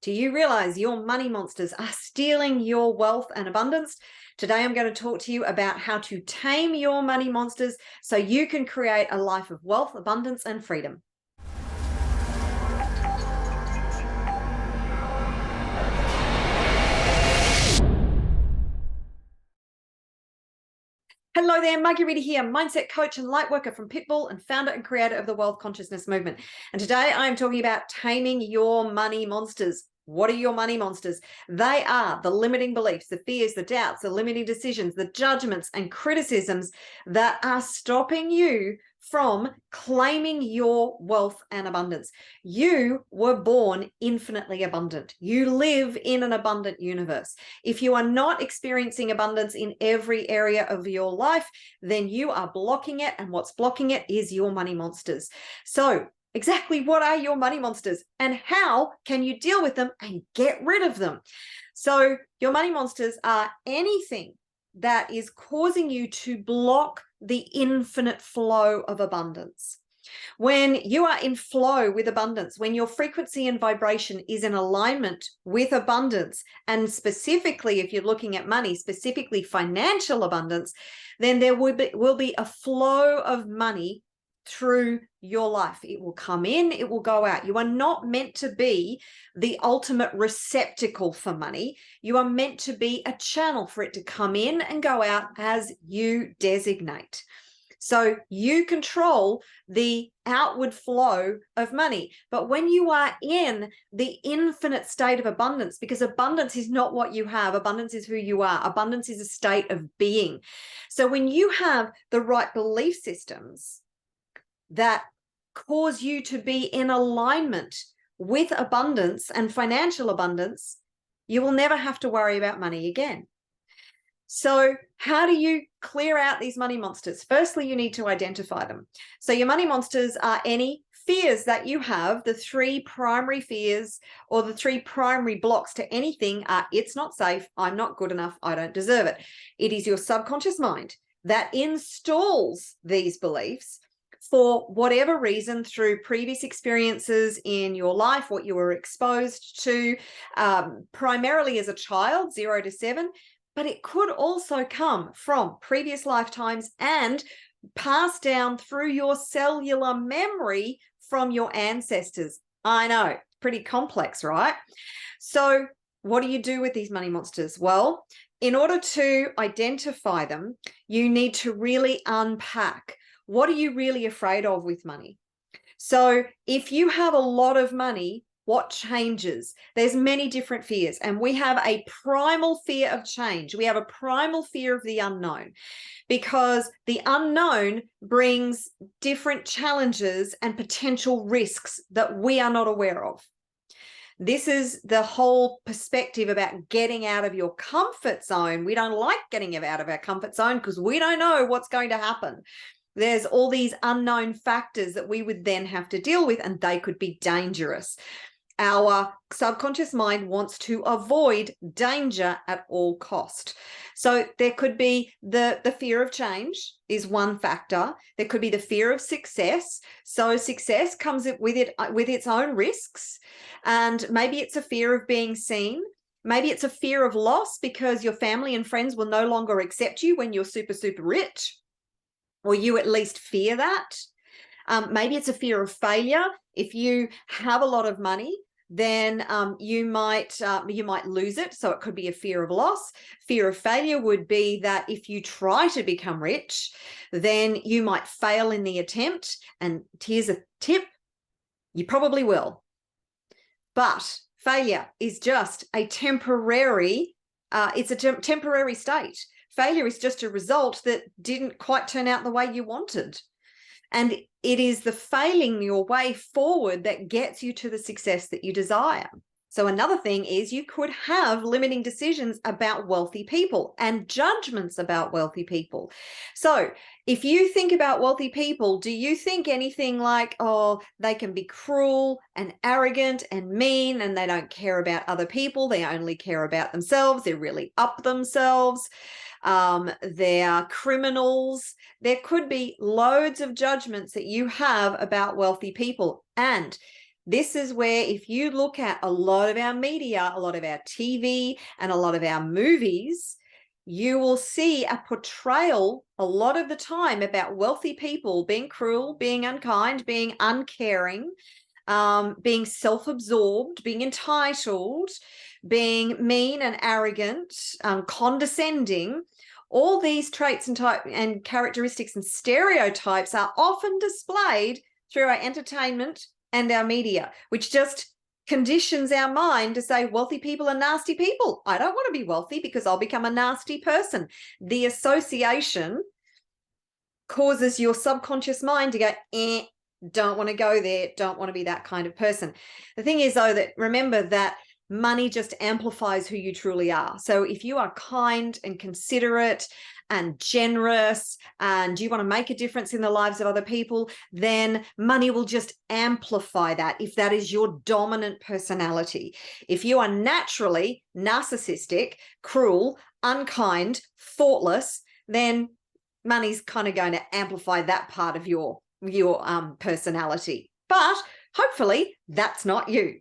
Do you realize your money monsters are stealing your wealth and abundance? Today, I'm going to talk to you about how to tame your money monsters so you can create a life of wealth, abundance, and freedom. Hello there, Margarita here, mindset coach and light worker from Pitbull and founder and creator of the Wealth Consciousness Movement. And today I am talking about taming your money monsters. What are your money monsters? They are the limiting beliefs, the fears, the doubts, the limiting decisions, the judgments and criticisms that are stopping you from claiming your wealth and abundance. You were born infinitely abundant. You live in an abundant universe. If you are not experiencing abundance in every area of your life, then you are blocking it, and what's blocking it is your money monsters. So exactly what are your money monsters and how can you deal with them and get rid of them? So your money monsters are anything that is causing you to block the infinite flow of abundance. When you are in flow with abundance, when your frequency and vibration is in alignment with abundance, and specifically if you're looking at money, specifically financial abundance, then there will be a flow of money through your life. It will come in, it will go out. You are not meant to be the ultimate receptacle for money. You are meant to be a channel for it to come in and go out as you designate. So you control the outward flow of money. But when you are in the infinite state of abundance, because abundance is not what you have, abundance is who you are. Abundance is a state of being. So when you have the right belief systems that cause you to be in alignment with abundance and financial abundance, you will never have to worry about money again. So how do you clear out these money monsters? Firstly, you need to identify them. So your money monsters are any fears that you have. The three primary fears or the three primary blocks to anything are: it's not safe, I'm not good enough, I don't deserve it. It is your subconscious mind that installs these beliefs for whatever reason, through previous experiences in your life, what you were exposed to, primarily as a child, 0 to 7, but it could also come from previous lifetimes and passed down through your cellular memory from your ancestors. I know, pretty complex, right? So what do you do with these money monsters? Well, in order to identify them, you need to really unpack. What are you really afraid of with money? So if you have a lot of money, what changes? There's many different fears, and we have a primal fear of change. We have a primal fear of the unknown, because the unknown brings different challenges and potential risks that we are not aware of. This is the whole perspective about getting out of your comfort zone. We don't like getting out of our comfort zone because we don't know what's going to happen. There's all these unknown factors that we would then have to deal with, and they could be dangerous. Our subconscious mind wants to avoid danger at all cost. So there could be the fear of change is one factor. There could be the fear of success. So success comes with its own risks. And maybe it's a fear of being seen. Maybe it's a fear of loss because your family and friends will no longer accept you when you're super, super rich, or you at least fear that. Maybe it's a fear of failure. If you have a lot of money, then you might lose it. So it could be a fear of loss. Fear of failure would be that if you try to become rich, then you might fail in the attempt. And here's a tip: you probably will. But failure is just a temporary, it's a temporary state. Failure is just a result that didn't quite turn out the way you wanted. And it is the failing your way forward that gets you to the success that you desire. So another thing is you could have limiting decisions about wealthy people and judgments about wealthy people. So if you think about wealthy people, do you think anything like, oh, they can be cruel and arrogant and mean and they don't care about other people, they only care about themselves, they're really up themselves, they're criminals? There could be loads of judgments that you have about wealthy people, and This is where, if you look at a lot of our media, a lot of our TV, and a lot of our movies, you will see a portrayal a lot of the time about wealthy people being cruel, being unkind, being uncaring, being self-absorbed, being entitled, being mean and arrogant, condescending. All these traits and characteristics and stereotypes are often displayed through our entertainment and our media, which just conditions our mind to say wealthy people are nasty people. I don't want to be wealthy because I'll become a nasty person. The association causes your subconscious mind to go, don't want to go there, don't want to be that kind of person. The thing is, though, that remember that money just amplifies who you truly are. So if you are kind and considerate and generous and you want to make a difference in the lives of other people, then money will just amplify that if that is your dominant personality. If you are naturally narcissistic, cruel, unkind, thoughtless, then money's kind of going to amplify that part of your personality. But hopefully that's not you.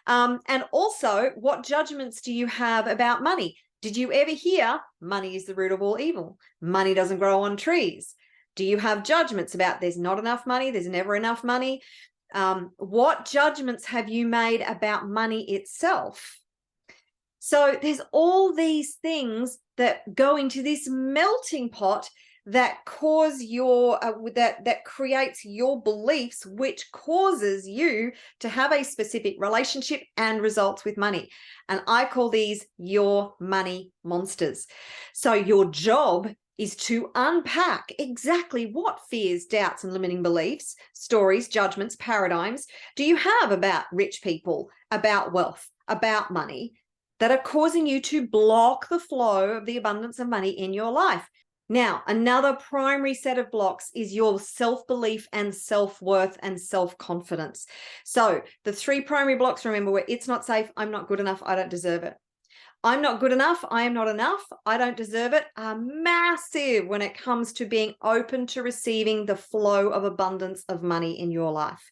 And also, what judgments do you have about money? Did you ever hear money is the root of all evil? Money doesn't grow on trees. Do you have judgments about there's not enough money, there's never enough money? What judgments have you made about money itself? So there's all these things that go into this melting pot that cause your that creates your beliefs, which causes you to have a specific relationship and results with money. And I call these your money monsters. So your job is to unpack exactly what fears, doubts, and limiting beliefs, stories, judgments, paradigms do you have about rich people, about wealth, about money, that are causing you to block the flow of the abundance of money in your life. Now, another primary set of blocks is your self-belief and self-worth and self-confidence. So the three primary blocks, remember, were it's not safe, I'm not good enough, I don't deserve it. I'm not good enough, I am not enough, I don't deserve it, are massive when it comes to being open to receiving the flow of abundance of money in your life.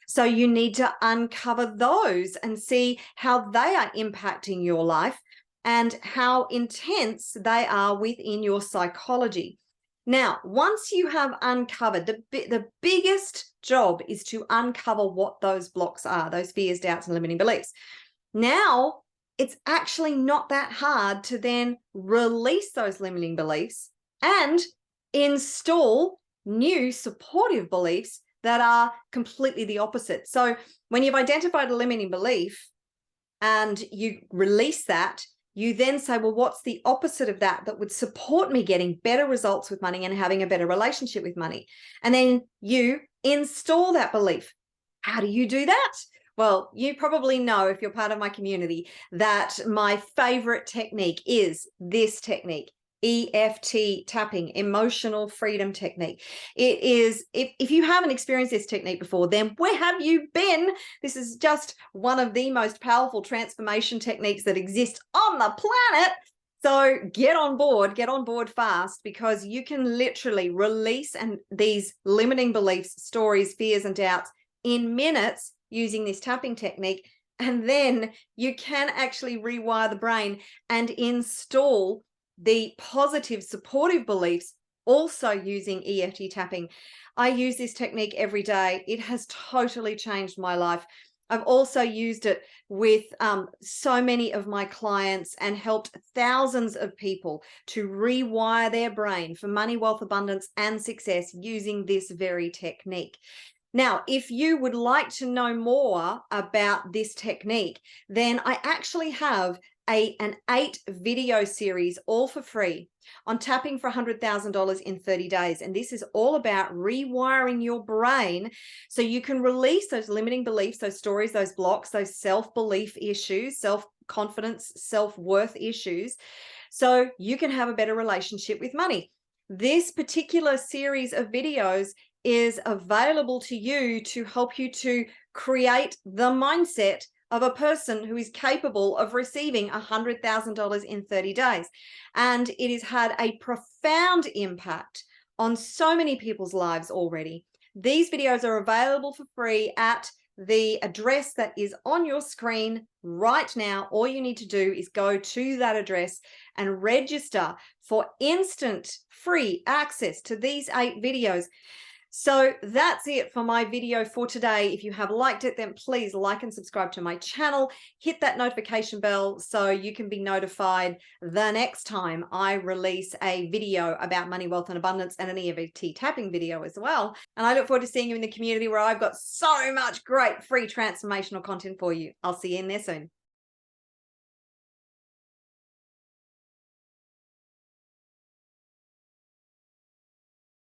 So you need to uncover those and see how they are impacting your life and how intense they are within your psychology. Now, once you have uncovered, the biggest job is to uncover what those blocks are, those fears, doubts, and limiting beliefs. Now, it's actually not that hard to then release those limiting beliefs and install new supportive beliefs that are completely the opposite. So when you've identified a limiting belief and you release that, you then say, well, what's the opposite of that would support me getting better results with money and having a better relationship with money? And then you install that belief. How do you do that? Well, you probably know, if you're part of my community, that my favorite technique is this technique, EFT tapping, emotional freedom technique. It is, if you haven't experienced this technique before, then where have you been? This is just one of the most powerful transformation techniques that exist on the planet. So get on board fast, because you can literally release these limiting beliefs, stories, fears, and doubts in minutes using this tapping technique. And then you can actually rewire the brain and install the positive supportive beliefs also using EFT tapping. I use this technique every day. It has totally changed my life. I've also used it with so many of my clients and helped thousands of people to rewire their brain for money, wealth, abundance, and success using this very technique. Now, if you would like to know more about this technique, then I actually have an 8-video series, all for free, on tapping for $100,000 in 30 days. And this is all about rewiring your brain so you can release those limiting beliefs, those stories, those blocks, those self-belief issues, self-confidence, self-worth issues, so you can have a better relationship with money. This particular series of videos is available to you to help you to create the mindset of a person who is capable of receiving $100,000 in 30 days. And it has had a profound impact on so many people's lives already. These videos are available for free at the address that is on your screen right now. All you need to do is go to that address and register for instant free access to these 8 videos. So that's it for my video for today. If you have liked it, then please like and subscribe to my channel. Hit that notification bell so you can be notified the next time I release a video about money, wealth, and abundance, and an EFT tapping video as well. And I look forward to seeing you in the community where I've got so much great free transformational content for you. I'll see you in there soon.